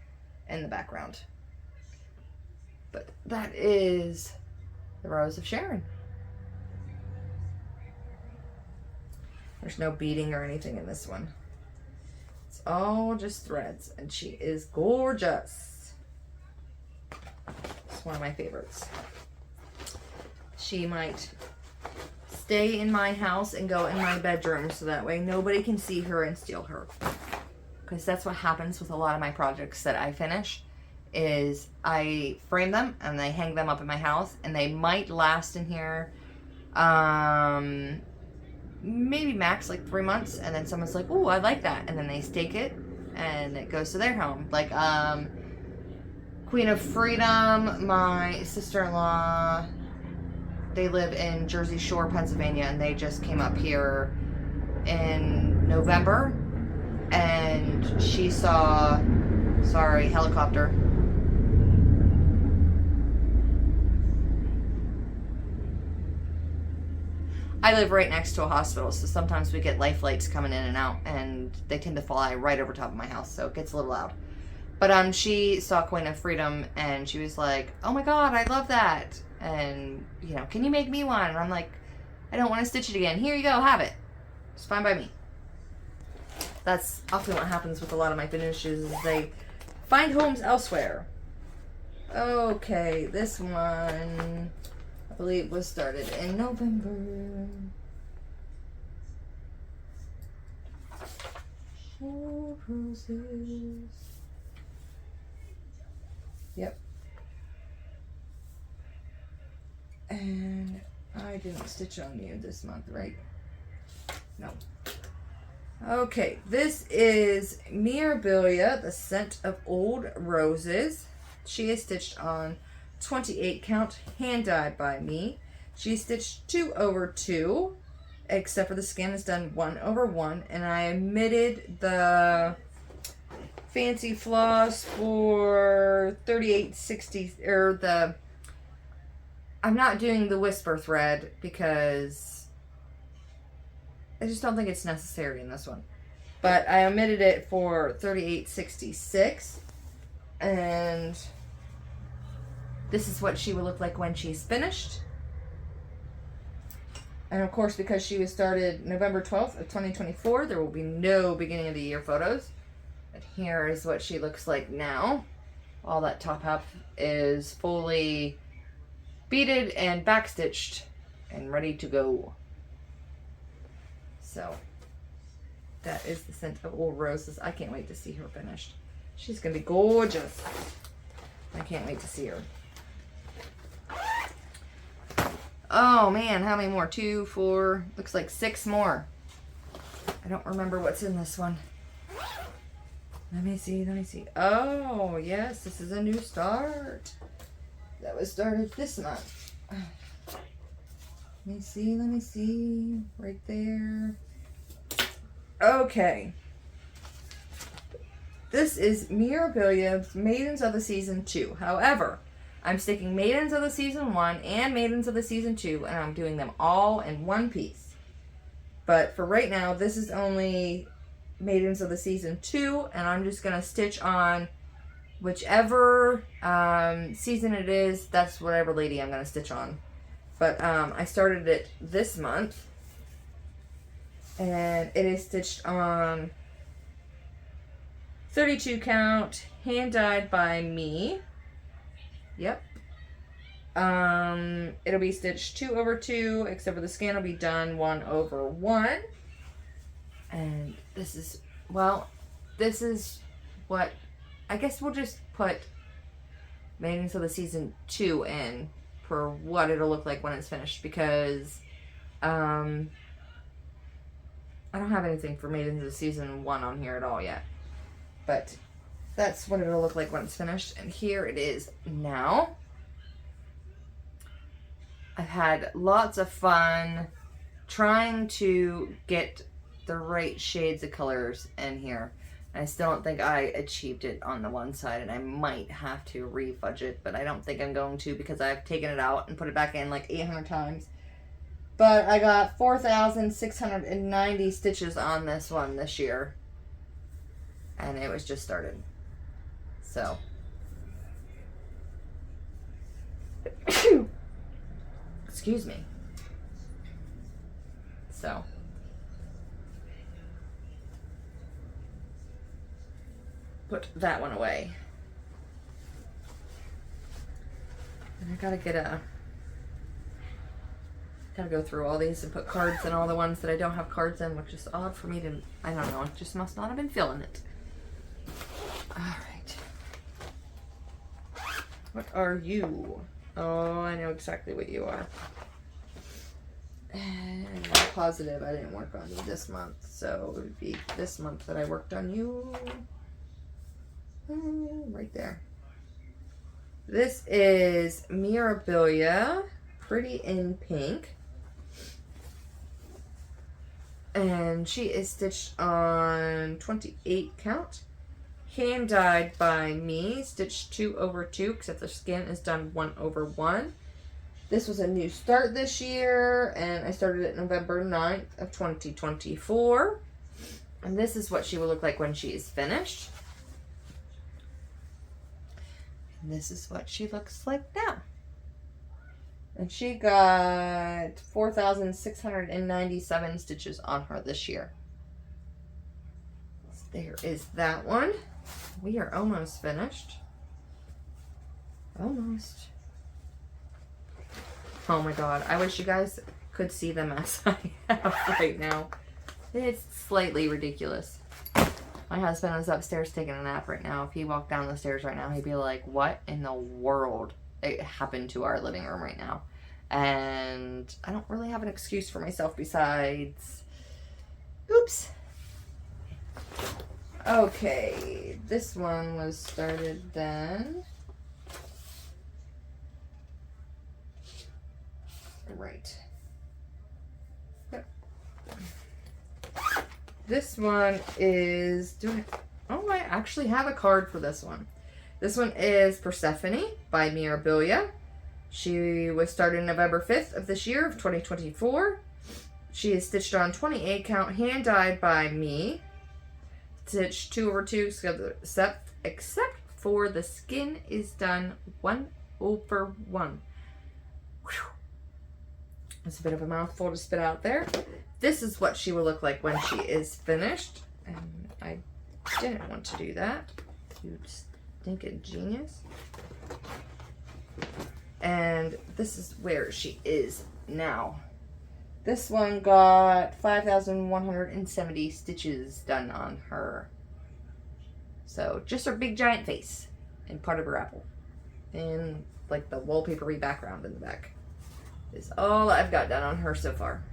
in the background. But that is the Rose of Sharon. There's no beading or anything in this one. It's all just threads, and she is gorgeous. It's one of my favorites. She might stay in my house and go in my bedroom so that way nobody can see her and steal her. Because that's what happens with a lot of my projects that I finish, is I frame them and I hang them up in my house, and they might last in here maybe max like 3 months, and then someone's like, "Ooh, I like that," and then they stake it and it goes to their home. Like Queen of Freedom, my sister-in-law, they live in Jersey Shore, Pennsylvania, and they just came up here in November, and she saw, sorry, helicopter. I live right next to a hospital, so sometimes we get life flights coming in and out, and they tend to fly right over top of my house, so it gets a little loud. But she saw Queen of Freedom, and she was like, "Oh my god, I love that. And, you know, can you make me one?" And I'm like, "I don't want to stitch it again. Here you go, have it. It's fine by me." That's often what happens with a lot of my finishes, is they find homes elsewhere. Okay, this one, I believe, was started in November. 4 roses. Yep. And I didn't stitch on you this month, right? No. Okay, this is Mirabilia, the Scent of Old Roses. She is stitched on 28 count, hand dyed by me. She stitched 2/2, except for the scan is done 1/1, and I omitted the fancy floss for 3860, or the, I'm not doing the whisper thread because I just don't think it's necessary in this one. But I omitted it for 3866, and this is what she will look like when she's finished. And of course, because she was started November 12th of 2024, there will be no beginning of the year photos. And here is what she looks like now. All that top half is fully beaded and backstitched and ready to go. So that is the Scent of Old Roses. I can't wait to see her finished. She's gonna be gorgeous. I can't wait to see her. Oh man, how many more? 2, 4, looks like 6 more. I don't remember what's in this one. Let me see, let me see. Oh, yes, this is a new start. That was started this month. Let me see. Right there. Okay. This is Mirabilia's Maidens of the Season 2. However, I'm sticking Maidens of the Season 1 and Maidens of the Season 2, and I'm doing them all in one piece. But for right now, this is only Maidens of the Season 2, and I'm just going to stitch on whichever season it is. That's whatever lady I'm going to stitch on. But I started it this month, and it is stitched on 32 count, hand dyed by me. Yep. It'll be stitched 2/2, except for the scan will be done 1/1. And this is, well, this is what, I guess we'll just put Maidens of the Season 2 in for what it'll look like when it's finished, because I don't have anything for Maidens of the Season 1 on here at all yet. But that's what it'll look like when it's finished. And here it is now. I've had lots of fun trying to get the right shades of colors in here. I still don't think I achieved it on the one side, and I might have to refudge it, but I don't think I'm going to, because I've taken it out and put it back in like 800 times. But I got 4,690 stitches on this one this year, and it was just started. So excuse me. So put that one away. And I gotta go through all these and put cards in all the ones that I don't have cards in, which is odd for me to, I don't know, it just must not have been feeling it. Alright. What are you? Oh, I know exactly what you are. And I'm positive I didn't work on you this month, so it would be this month that I worked on you. Right there. This is Mirabilia, Pretty in Pink. And she is stitched on 28 count. Hand dyed by me, stitched 2/2, except the skin is done 1/1. This was a new start this year, and I started it November 9th of 2024. And this is what she will look like when she is finished. And this is what she looks like now. And she got 4,697 stitches on her this year. So there is that one. We are almost finished. Almost. Oh my god, I wish you guys could see the mess I have right now. It's slightly ridiculous. My husband is upstairs taking a nap right now. If he walked down the stairs right now, he'd be like, what in the world happened to our living room right now? And I don't really have an excuse for myself besides, oops. Okay, this one was started then. Right. Yep. This one is I actually have a card for this one. This one is Persephone by Mirabilia. She was started November 5th of this year of 2024. She is stitched on 28 count, hand dyed by me. Stitched 2/2, except for the skin is done 1/1. Whew. It's a bit of a mouthful to spit out there. This is what she will look like when she is finished. And I didn't want to do that. You stinking genius. And this is where she is now. This one got 5,170 stitches done on her. So just her big giant face and part of her apple. And like the wallpapery background in the back is all I've got done on her so far.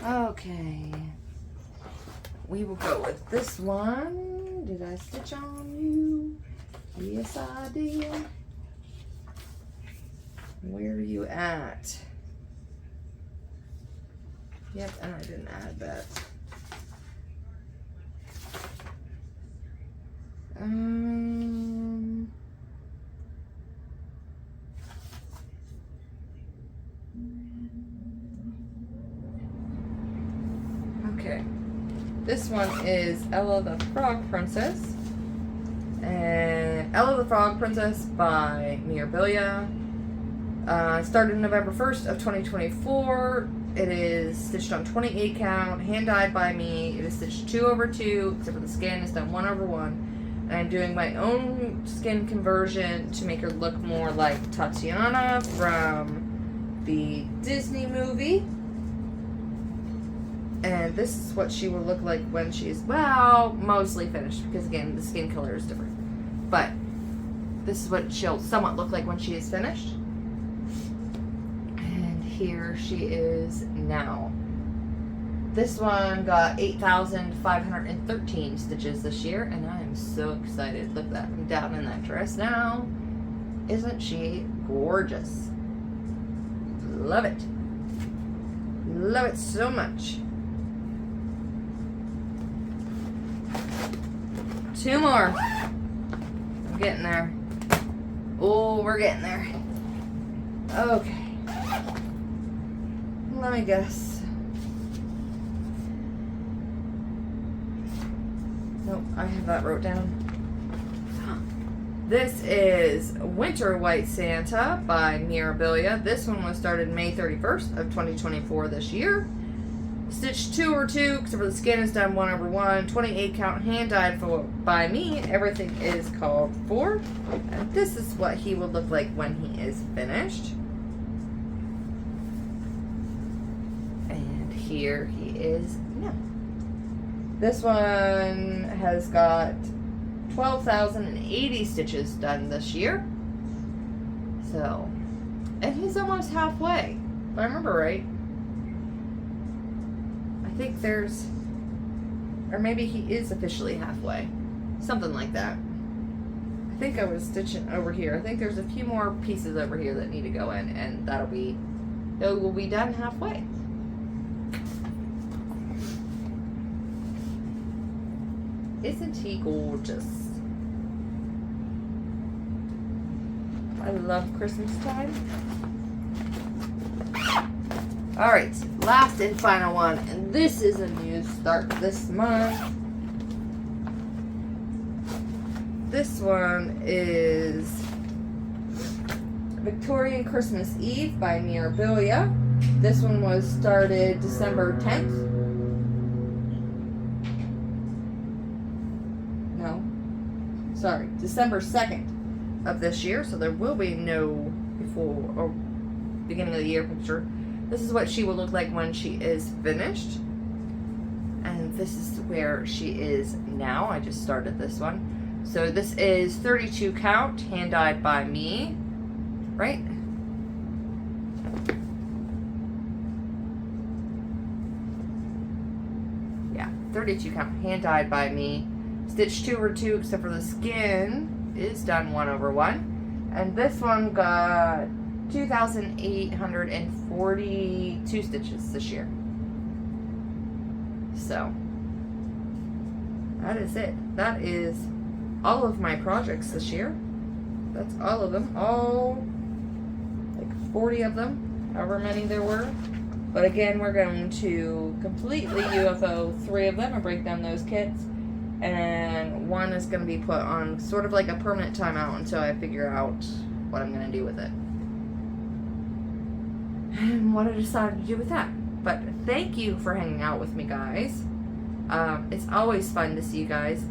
Okay. We will go with this one. Did I stitch on you? Yes, I did. Where are you at? Yep, and I didn't add that. Okay. This one is Ella the Frog Princess. And Ella the Frog Princess by Mirabilia. Started November 1st of 2024. It is stitched on 28 count, hand dyed by me. It is stitched 2/2, except for the skin is done 1/1. And I'm doing my own skin conversion to make her look more like Tatiana from the Disney movie. And this is what she will look like when she's, well, mostly finished, because again, the skin color is different. But this is what she'll somewhat look like when she is finished. And here she is now. This one got 8,513 stitches this year, and I am so excited. Look at that, I'm down in that dress now. Isn't she gorgeous? Love it. Love it so much. 2 more. I'm getting there. Oh, we're getting there. Okay. Let me guess. Nope, I have that wrote down. This is Winter White Santa by Mirabilia. This one was started May 31st of 2024 this year. Stitch 2 over 2, except for the skin is done 1 over 1. 28 count, hand dyed by me. Everything is called for. And this is what he will look like when he is finished. And here he is now. This one has got 12,080 stitches done this year. So, and he's almost halfway, if I remember right. I think there's, or maybe he is officially halfway. Something like that. I think I was stitching over here. I think there's a few more pieces over here that need to go in, and it will be done halfway. Isn't he gorgeous? I love Christmas time. Alright, last and final one, and this is a new start this month. This one is Victorian Christmas Eve by Mirabilia. This one was started December 10th. Sorry, December 2nd of this year, so there will be no before or beginning of the year picture. This is what she will look like when she is finished, and this is where she is now. I just started this one. So this is 32 count, hand dyed by me, right? Yeah, 32 count, hand dyed by me. Stitch 2 over 2, except for the skin is done 1 over 1. And this one got 2,842 stitches this year. So, that is it. That is all of my projects this year. That's all of them. All, like 40 of them, however many there were. But again, we're going to completely UFO 3 of them and break down those kits. And one is going to be put on sort of like a permanent timeout until I figure out what I'm going to do with it. And what I decided to do with that. But thank you for hanging out with me, guys. It's always fun to see you guys.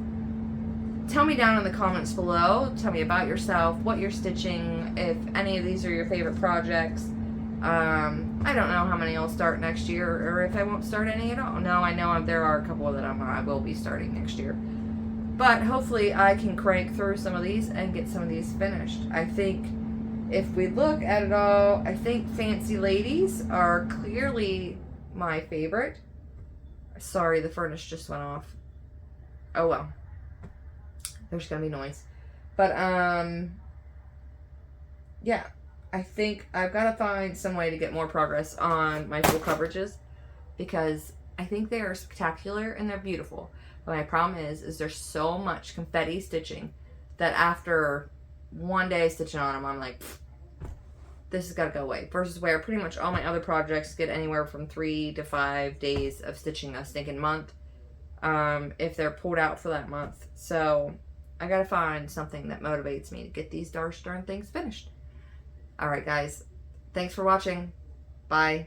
Tell me down in the comments below. Tell me about yourself, what you're stitching, if any of these are your favorite projects. I don't know how many I'll start next year, or if I won't start any at all. No, I know there are a couple that I will be starting next year. But hopefully I can crank through some of these and get some of these finished. I think if we look at it all, I think Fancy Ladies are clearly my favorite. Sorry, the furnace just went off. Oh well. There's gonna be noise. But, yeah. I think I've got to find some way to get more progress on my full coverages, because I think they are spectacular and they're beautiful. But my problem is there's so much confetti stitching that after one day stitching on them, I'm like, this has got to go away. Versus where pretty much all my other projects get anywhere from 3 to 5 days of stitching a stinking month, if they're pulled out for that month. So I got to find something that motivates me to get these darn things finished. Alright guys, thanks for watching. Bye.